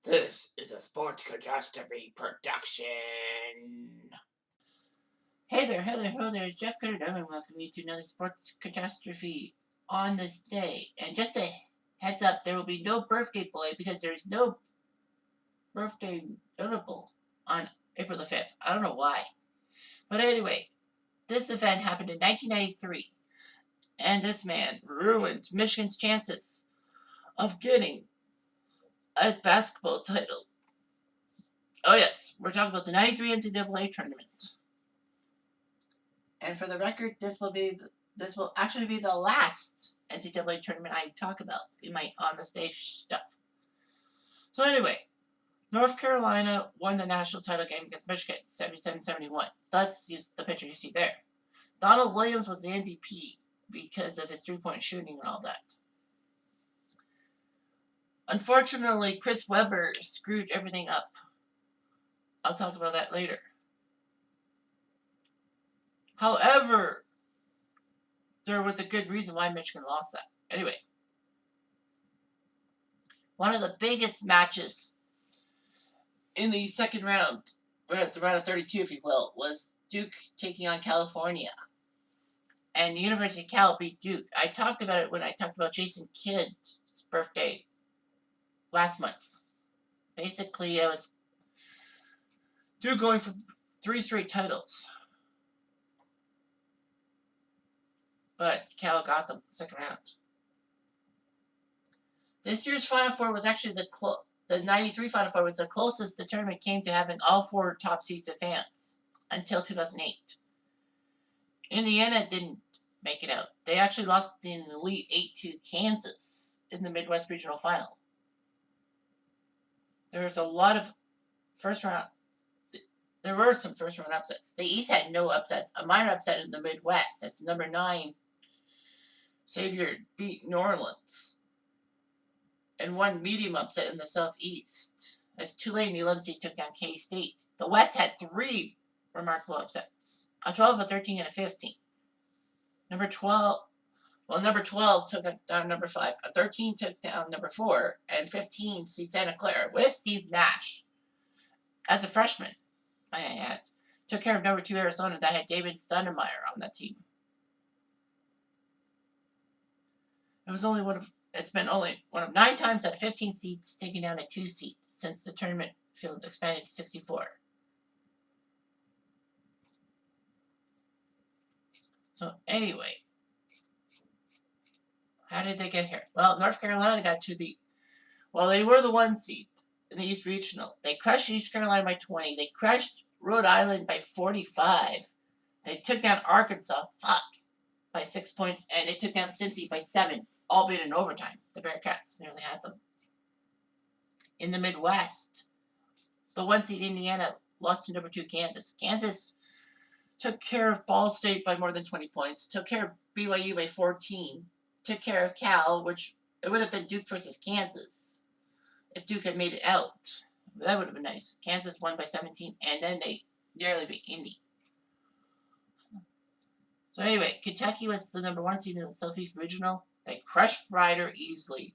This is a sports catastrophe production. Hey there, hello there, it's Jeff Cutter, and welcome you to another sports catastrophe on this day. And just a heads up, there will be no birthday boy because there's no birthday notable on April the 5th. I don't know why. But anyway, this event happened in 1993, and this man ruined Michigan's chances of getting a basketball title. Oh, yes, we're talking about the 93 NCAA tournament. And for the record, this will actually be the last NCAA tournament I talk about in my on the stage stuff. So anyway, North Carolina won the national title game against Michigan, 77-71. Thus, the picture you see there. Donald Williams was the MVP because of his three-point shooting and all that. Unfortunately, Chris Webber screwed everything up. I'll talk about that later. However, there was a good reason why Michigan lost that. Anyway, one of the biggest matches in the second round, or at the round of 32, if you will, was Duke taking on California. And University of Cal beat Duke. I talked about it when I talked about Jason Kidd's birthday last month. Basically, it was Duke going for 3 straight titles. But Cal got them second round. This year's Final Four was actually the 93 Final Four was the closest the tournament came to having all 4 top seeds advance until 2008. Indiana didn't make it out. They actually lost in the Elite 8 to Kansas in the Midwest Regional Final. There's a lot of first round. There were some first round upsets. The East had no upsets. A minor upset in the Midwest as number 9 Xavier beat New Orleans, and one medium upset in the Southeast as Tulane and 11 seed took down K-State. The West had 3 remarkable upsets: a 12, a 13, and a 15. Number 12 took down number 5. A 13 took down number 4, and 15 seed Santa Clara with Steve Nash as a freshman. I add, took care of number 2 Arizona that had David Stoudemire on that team. It's been only one of 9 times that 15 seeds taken down a 2 seed since the tournament field expanded to 64. So anyway, how did they get here? Well, North Carolina got to they were the 1 seed in the East Regional. They crushed East Carolina by 20. They crushed Rhode Island by 45. They took down Arkansas, by 6 points, and they took down Cincy by 7, albeit in overtime. The Bearcats nearly had them. In the Midwest, the 1 seed Indiana lost to number 2 Kansas. Kansas took care of Ball State by more than 20 points, took care of BYU by 14, took care of Cal, which it would have been Duke versus Kansas if Duke had made it out. That would have been nice. Kansas won by 17, and then they nearly beat Indy. So anyway, Kentucky was the number 1 seed in the Southeast Regional. They crushed Rider easily.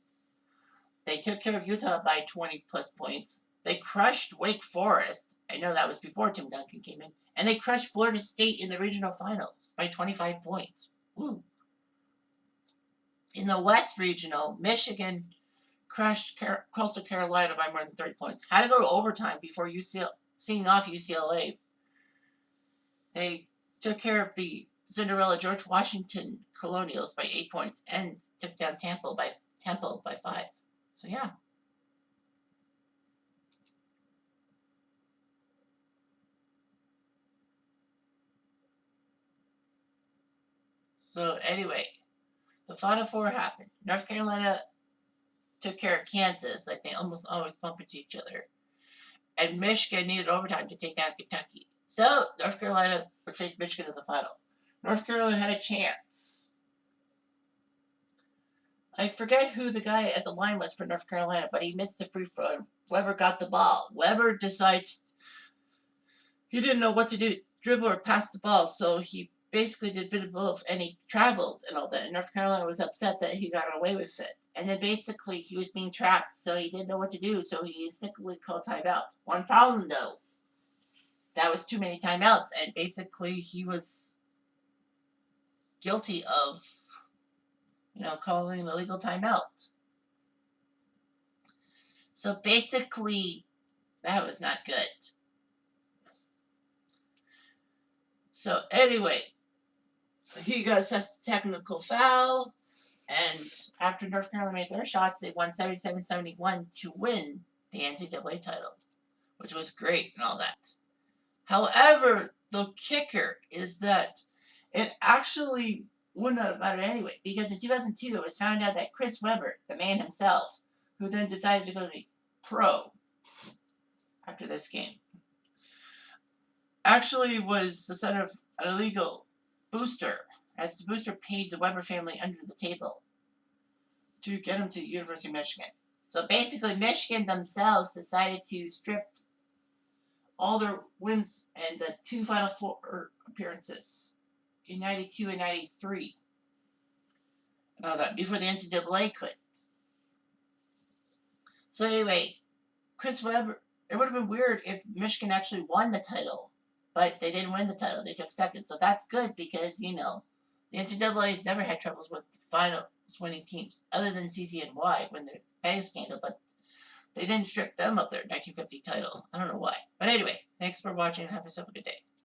They took care of Utah by 20 plus points. They crushed Wake Forest. I know that was before Tim Duncan came in. And they crushed Florida State in the regional finals by 25 points. Woo. In the West Regional, Michigan crushed Coastal Carolina by more than 30 points. Had to go to overtime before seeing off UCLA. They took care of the Cinderella George Washington Colonials by 8 points and took down Temple by 5. So yeah. So anyway, the Final Four happened. North Carolina took care of Kansas, like they almost always bump into each other. And Michigan needed overtime to take down Kentucky. So North Carolina would face Michigan in the final. North Carolina had a chance. I forget who the guy at the line was for North Carolina, but he missed the free throw. Weber got the ball. Weber decides he didn't know what to do, dribble or pass the ball, so he basically did a bit of both, and he traveled and all that. And North Carolina was upset that he got away with it. And then basically he was being trapped, so he didn't know what to do, so he instinctively called timeout. One problem though, that was too many timeouts, and basically he was guilty of, calling an illegal timeout. So basically, that was not good. So anyway, he got assessed a technical foul, and after North Carolina made their shots, they won 77-71 to win the NCAA title, which was great and all that. However, the kicker is that it actually would not have mattered anyway, because in 2002 it was found out that Chris Webber, the man himself, who then decided to go to pro after this game, actually was the son of an illegal booster, as the booster paid the Webber family under the table to get him to University of Michigan. So basically, Michigan themselves decided to strip all their wins and the two Final Four appearances in 92 and 93. And all that before the NCAA could. So anyway, Chris Webber, it would have been weird if Michigan actually won the title, but they didn't win the title. They took second. So that's good because, the NCAA has never had troubles with finals winning teams, other than CCNY when they're betting scandal, but they didn't strip them of their 1950 title. I don't know why. But anyway, thanks for watching and have yourself a good day.